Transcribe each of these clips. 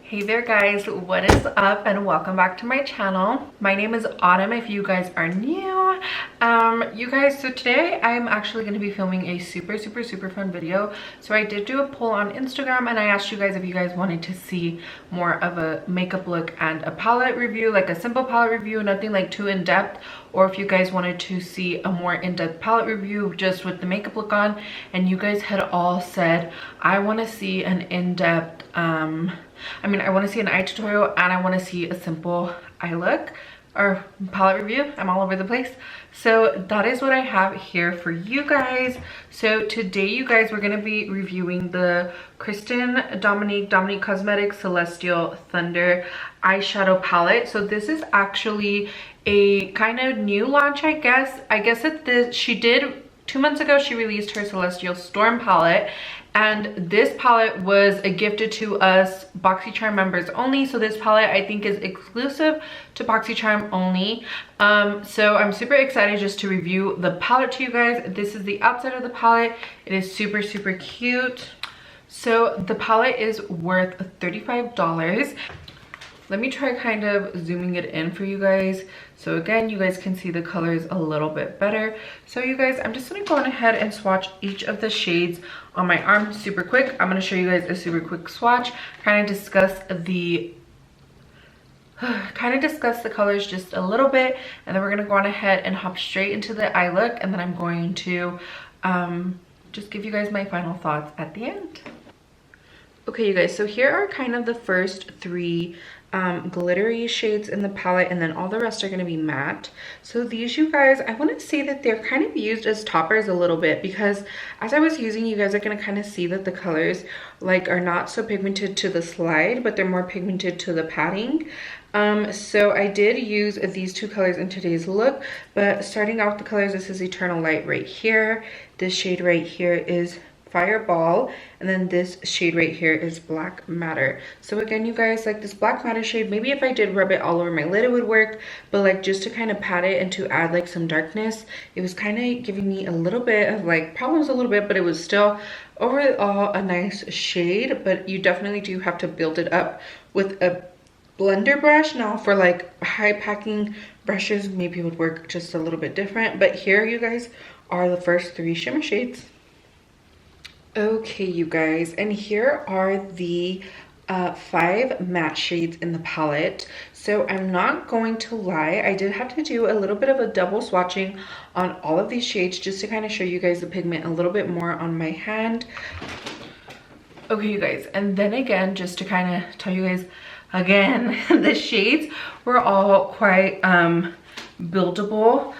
Hey there guys, what is up and welcome back to my channel. My name is Autumn if you guys are new. You guys, so today I'm actually going to be filming a super fun video. So I did do a poll on Instagram and I asked you guys if you guys wanted to see more of a makeup look and a palette review, like a simple palette review, nothing like too in-depth, or if you guys wanted to see a more in-depth palette review just with the makeup look on. And you guys had all said, I want to see an in-depth I want to see an eye tutorial and I want to see a simple eye look or palette review. I'm all over the place. So that is what I have here for you guys. So today, you guys, we're going to be reviewing the Dominique Cosmetics Celestial Thunder eyeshadow palette. So this is actually a kind of new launch, I guess. She did 2 months ago, she released her Celestial Storm palette. And this palette was gifted to us BoxyCharm members only. So this palette I think is exclusive to BoxyCharm only. So I'm super excited just to review the palette to you guys. This is the outside of the palette. It is super cute. So the palette is worth $35. Let me try kind of zooming it in for you guys. So again, you guys can see the colors a little bit better. So you guys, I'm just gonna go on ahead and swatch each of the shades on my arm super quick. I'm gonna show you guys a super quick swatch, kind of discuss the colors just a little bit, and then we're gonna go on ahead and hop straight into the eye look, and then I'm going to just give you guys my final thoughts at the end. Okay, you guys, so here are kind of the first three glittery shades in the palette, and then all the rest are going to be matte. So these, you guys, I want to say that they're kind of used as toppers a little bit, because as I was using, you guys are going to kind of see that the colors like are not so pigmented to the slide, but they're more pigmented to the padding. So I did use these two colors in today's look, but starting off the colors, this is Eternal Light right here. This shade right here is Fireball, and then this shade right here is Black Matter. So again, you guys, like this Black Matter shade, maybe if I did rub it all over my lid it would work, but like just to kind of pat it and to add like some darkness, it was kind of giving me a little bit of like problems but it was still overall a nice shade. But you definitely do have to build it up with a blender brush. Now for like high packing brushes, maybe it would work just a little bit different, but here, you guys, are the first three shimmer shades. Okay, you guys, and here are the 5 matte shades in the palette. So I'm not going to lie, I did have to do a little bit of a double swatching on all of these shades just to kind of show you guys the pigment a little bit more on my hand. Okay, you guys, and then again, just to kind of tell you guys again, the shades were all quite buildable.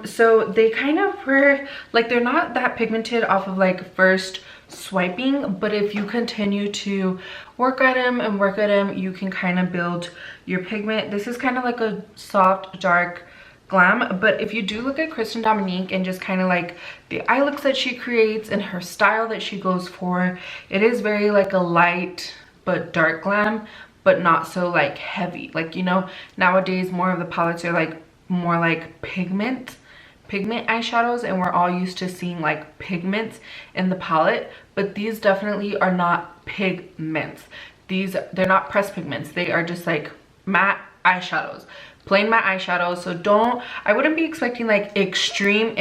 So they kind of were like, they're not that pigmented off of like first swiping, but if you continue to work at them you can kind of build your pigment. This is kind of like a soft dark glam, but if you do look at Dominique and just kind of like the eye looks that she creates and her style that she goes for, it is very like a light but dark glam, but not so like heavy. Like, you know, nowadays more of the palettes are like more like pigment eyeshadows, and we're all used to seeing like pigments in the palette, but these definitely are not pigments. They're not pressed pigments, they are just like matte eyeshadows, plain matte eyeshadows. So I wouldn't be expecting like extreme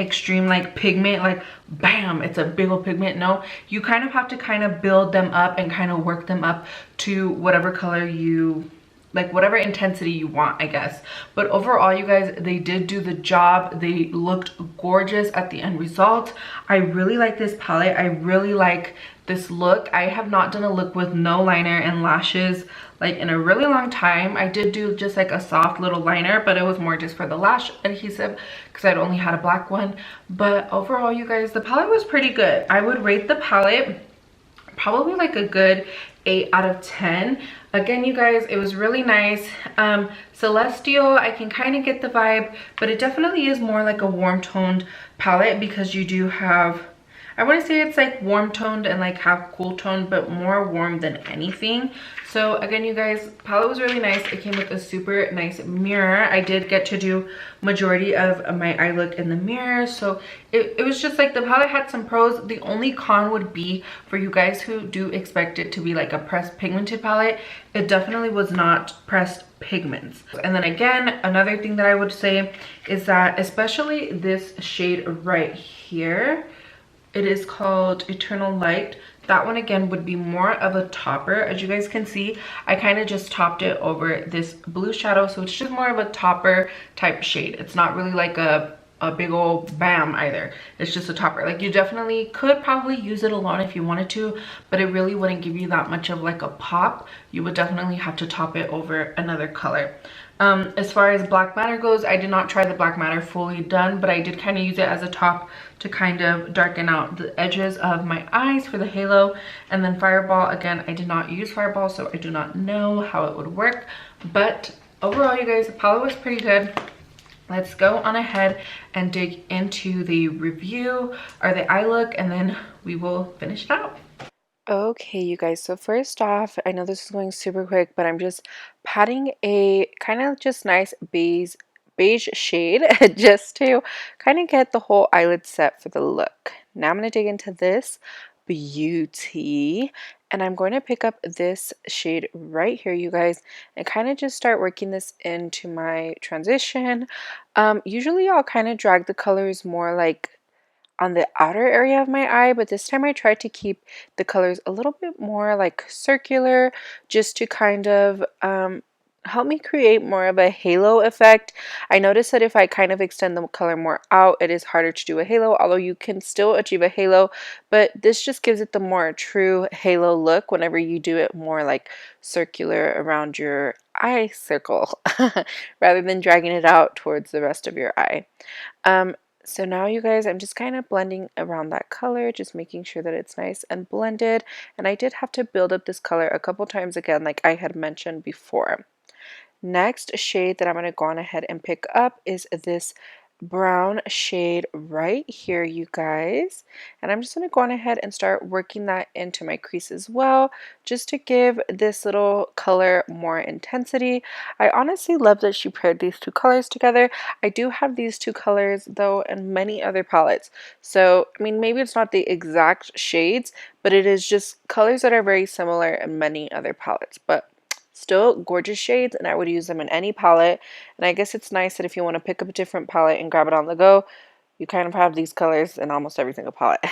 like pigment, like bam, it's a big old pigment. No, you kind of have to kind of build them up and kind of work them up to whatever color you like, whatever intensity you want, I guess. But overall, you guys, they did do the job. They looked gorgeous at the end result. I really like this palette. I really like this look. I have not done a look with no liner and lashes like in a really long time. I did do just like a soft little liner, but it was more just for the lash adhesive because I'd only had a black one. But overall, you guys, the palette was pretty good. I would rate the palette probably like a good 8 out of 10. Again, you guys, it was really nice. Celestial, I can kind of get the vibe, but it definitely is more like a warm toned palette because you do have, I want to say it's like warm toned and like half cool toned, but more warm than anything. So again, you guys, palette was really nice. It came with a super nice mirror. I did get to do majority of my eye look in the mirror. So it was just like the palette had some pros. The only con would be for you guys who do expect it to be like a pressed pigmented palette. It definitely was not pressed pigments. And then again, another thing that I would say is that especially this shade right here, it is called Eternal Light. That one again would be more of a topper. As you guys can see, I kind of just topped it over this blue shadow, so it's just more of a topper type shade. It's not really like a big old bam either. It's just a topper. Like, you definitely could probably use it alone if you wanted to, but it really wouldn't give you that much of like a pop. You would definitely have to top it over another color. As far as black matter goes, I did not try the black matter fully done, but I did kind of use it as a top to kind of darken out the edges of my eyes for the halo. And then Fireball, again, I did not use Fireball, so I do not know how it would work. But overall, you guys, the palette was pretty good. Let's go on ahead and dig into the review or the eye look, and then we will finish it out. Okay, you guys, so first off, I know this is going super quick, but I'm just patting a kind of just nice beige shade just to kind of get the whole eyelid set for the look. Now I'm going to dig into this beauty, and I'm going to pick up this shade right here, you guys, and kind of just start working this into my transition. Usually I'll kind of drag the colors more like on the outer area of my eye, but this time I tried to keep the colors a little bit more like circular, just to kind of help me create more of a halo effect. I noticed that if I kind of extend the color more out, it is harder to do a halo, although you can still achieve a halo, but this just gives it the more true halo look whenever you do it more like circular around your eye circle rather than dragging it out towards the rest of your eye. So now, you guys, I'm just kind of blending around that color, just making sure that it's nice and blended. And I did have to build up this color a couple times again, like I had mentioned before. Next shade that I'm going to go on ahead and pick up is this brown shade right here, you guys, and I'm just going to go on ahead and start working that into my crease as well, just to give this little color more intensity. I honestly love that she paired these two colors together. I do have these two colors though in many other palettes, so I mean, maybe it's not the exact shades, but it is just colors that are very similar in many other palettes, but still gorgeous shades, and I would use them in any palette. And I guess it's nice that if you want to pick up a different palette and grab it on the go, you kind of have these colors in almost every single palette.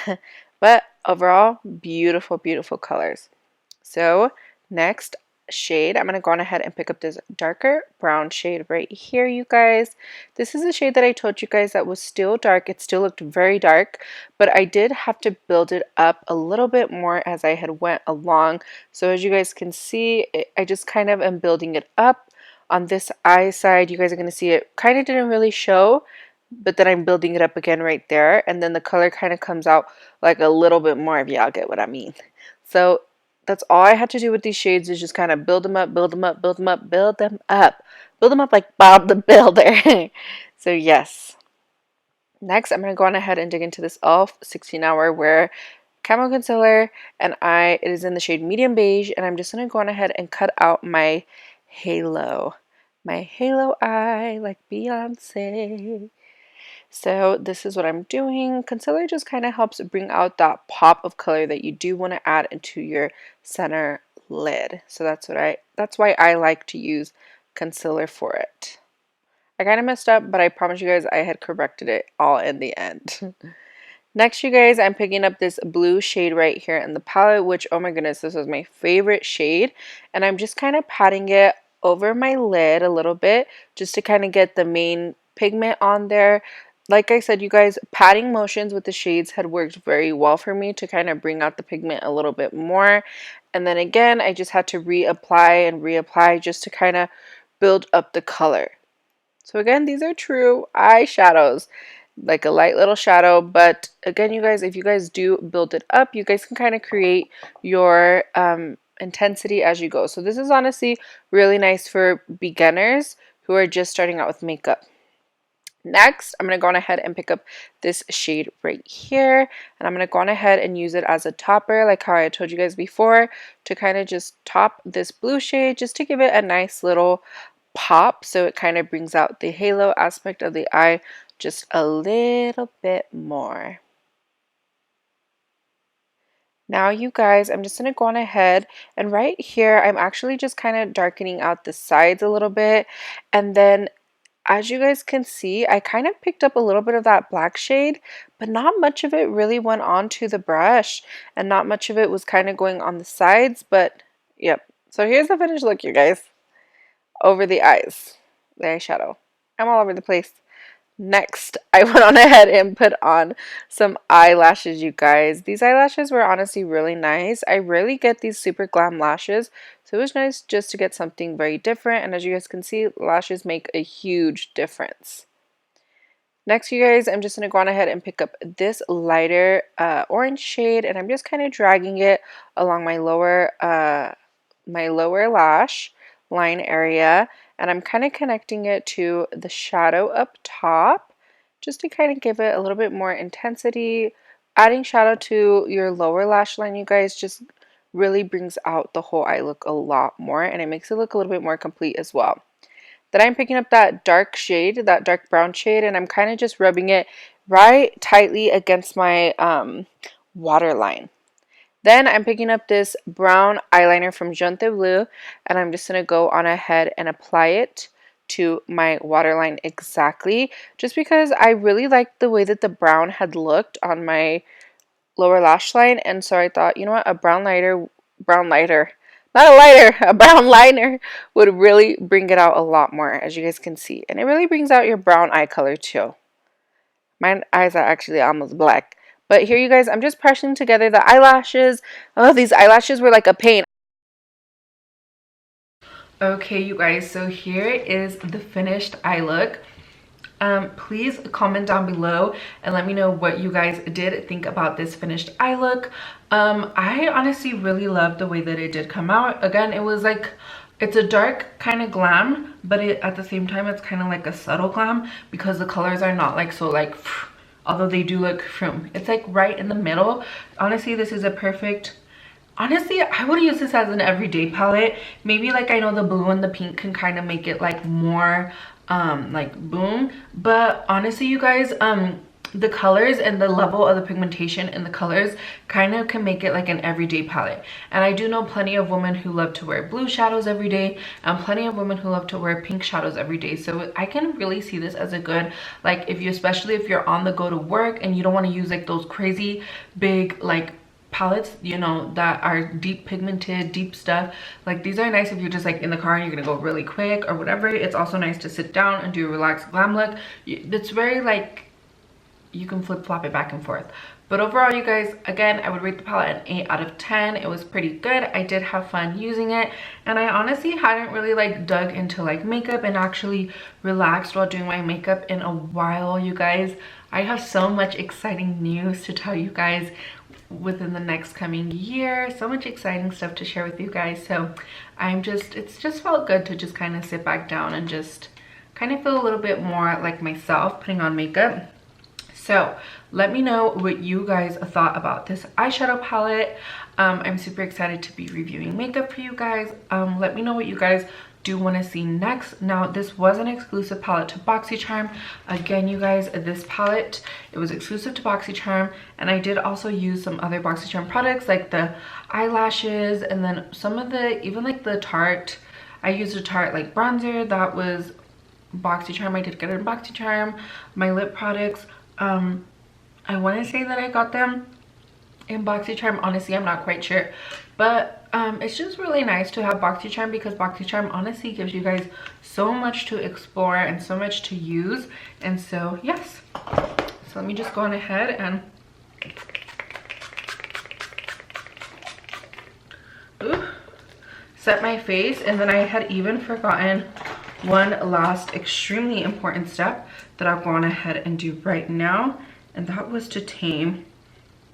But overall, beautiful, beautiful colors. So next shade, I'm going to go on ahead and pick up this darker brown shade right here, you guys. This is a shade that I told you guys that was still dark. It still looked very dark, but I did have to build it up a little bit more as I had went along. So as you guys can see, I just kind of am building it up. On this eye side, you guys are going to see it kind of didn't really show, but then I'm building it up again right there, and then the color kind of comes out like a little bit more, if y'all get what I mean. So that's all I had to do with these shades, is just kind of build them up, build them up, build them up, build them up, build them up like Bob the Builder. So yes. Next, I'm going to go on ahead and dig into this e.l.f. 16-hour Wear Camo Concealer, and it is in the shade Medium Beige, and I'm just going to go on ahead and cut out my halo. My halo eye, like Beyonce. So this is what I'm doing. Concealer just kind of helps bring out that pop of color that you do want to add into your center lid. So that's why I like to use concealer for it. I kind of messed up, but I promise you guys I had corrected it all in the end. Next, you guys, I'm picking up this blue shade right here in the palette, which, oh my goodness, this is my favorite shade. And I'm just kind of patting it over my lid a little bit just to kind of get the main pigment on there. Like I said, you guys, patting motions with the shades had worked very well for me to kind of bring out the pigment a little bit more. And then again, I just had to reapply and reapply just to kind of build up the color. So again, these are true eyeshadows, like a light little shadow. But again, you guys, if you guys do build it up, you guys can kind of create your intensity as you go. So this is honestly really nice for beginners who are just starting out with makeup. Next, I'm going to go on ahead and pick up this shade right here, and I'm going to go on ahead and use it as a topper, like how I told you guys before, to kind of just top this blue shade, just to give it a nice little pop, so it kind of brings out the halo aspect of the eye just a little bit more. Now you guys, I'm just going to go on ahead, and right here I'm actually just kind of darkening out the sides a little bit, and then as you guys can see, I kind of picked up a little bit of that black shade, but not much of it really went onto the brush, and not much of it was kind of going on the sides, but yep. So here's the finished look, you guys, over the eyes, the eyeshadow. I'm all over the place. Next, I went on ahead and put on some eyelashes, you guys. These eyelashes were honestly really nice. I rarely get these super glam lashes, so it was nice just to get something very different. And as you guys can see, lashes make a huge difference. Next, you guys, I'm just going to go on ahead and pick up this lighter orange shade, and I'm just kind of dragging it along my lower lash line area, and I'm kind of connecting it to the shadow up top just to kind of give it a little bit more intensity. Adding shadow to your lower lash line, you guys, just really brings out the whole eye look a lot more, and it makes it look a little bit more complete as well. Then I'm picking up that dark shade, that dark brown shade, and I'm kind of just rubbing it right tightly against my waterline. Then I'm picking up this brown eyeliner from Jonte Blue, and I'm just going to go on ahead and apply it to my waterline exactly, just because I really liked the way that the brown had looked on my lower lash line, and so I thought, you know what, a brown lighter, not a lighter, a brown liner would really bring it out a lot more, as you guys can see, and it really brings out your brown eye color too. My eyes are actually almost black. But here, you guys, I'm just pressing together the eyelashes. Oh, these eyelashes were like a pain. Okay, you guys, so here is the finished eye look. Please comment down below and let me know what you guys did think about this finished eye look. I honestly really love the way that it did come out. Again, it was like, it's a dark kind of glam, but at the same time it's kind of like a subtle glam, because the colors are not like so like although they do look it's like right in the middle. Honestly, this is a perfect, honestly, I would use this as an everyday palette. Maybe like, I know the blue and the pink can kind of make it like more like boom, but honestly, you guys, the colors and the level of the pigmentation in the colors kind of can make it like an everyday palette. And I do know plenty of women who love to wear blue shadows every day, and plenty of women who love to wear pink shadows every day. So I can really see this as a good, like, if you, especially if you're on the go to work and you don't want to use like those crazy big like palettes, you know, that are deep pigmented, deep stuff. Like, these are nice if you're just like in the car and you're gonna go really quick or whatever. It's also nice to sit down and do a relaxed glam look. It's very like, you can flip-flop it back and forth. But overall, you guys, again, I would rate the palette an 8 out of 10. It was pretty good. I did have fun using it, and I honestly hadn't really like dug into like makeup and actually relaxed while doing my makeup in a while, you guys. I have so much exciting news to tell you guys within the next coming year. So much exciting stuff to share with you guys. So it's just felt good to just kind of sit back down and just kind of feel a little bit more like myself putting on makeup. So let me know what you guys thought about this eyeshadow palette. I'm super excited to be reviewing makeup for you guys. Let me know what you guys do want to see next. Now, this was an exclusive palette to BoxyCharm. Again, you guys, this palette, it was exclusive to BoxyCharm, and I did also use some other BoxyCharm products like the eyelashes, and then some of the, even like the Tarte. I used a Tarte like bronzer that was BoxyCharm. I did get it in BoxyCharm. My lip products, I want to say that I got them in BoxyCharm. Honestly, I'm not quite sure, but it's just really nice to have BoxyCharm, because BoxyCharm honestly gives you guys so much to explore and so much to use. And so yes, so let me just go on ahead and set my face. And then I had even forgotten one last extremely important step that I'll go on ahead and do right now, and that was to tame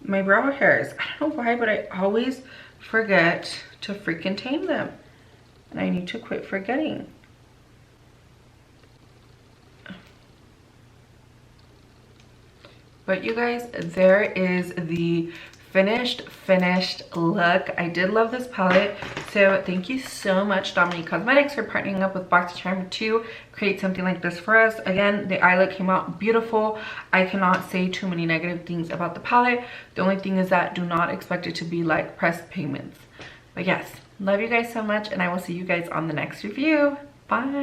my brow hairs. I don't know why, but I always forget to freaking tame them, and I need to quit forgetting. But you guys, there is the finished look. I did love this palette, so thank you so much, Dominique Cosmetics, for partnering up with Box Charm to create something like this for us. Again, the eye look came out beautiful. I cannot say too many negative things about the palette. The only thing is that do not expect it to be like pressed pigments. But yes, love you guys so much, and I will see you guys on the next review. Bye.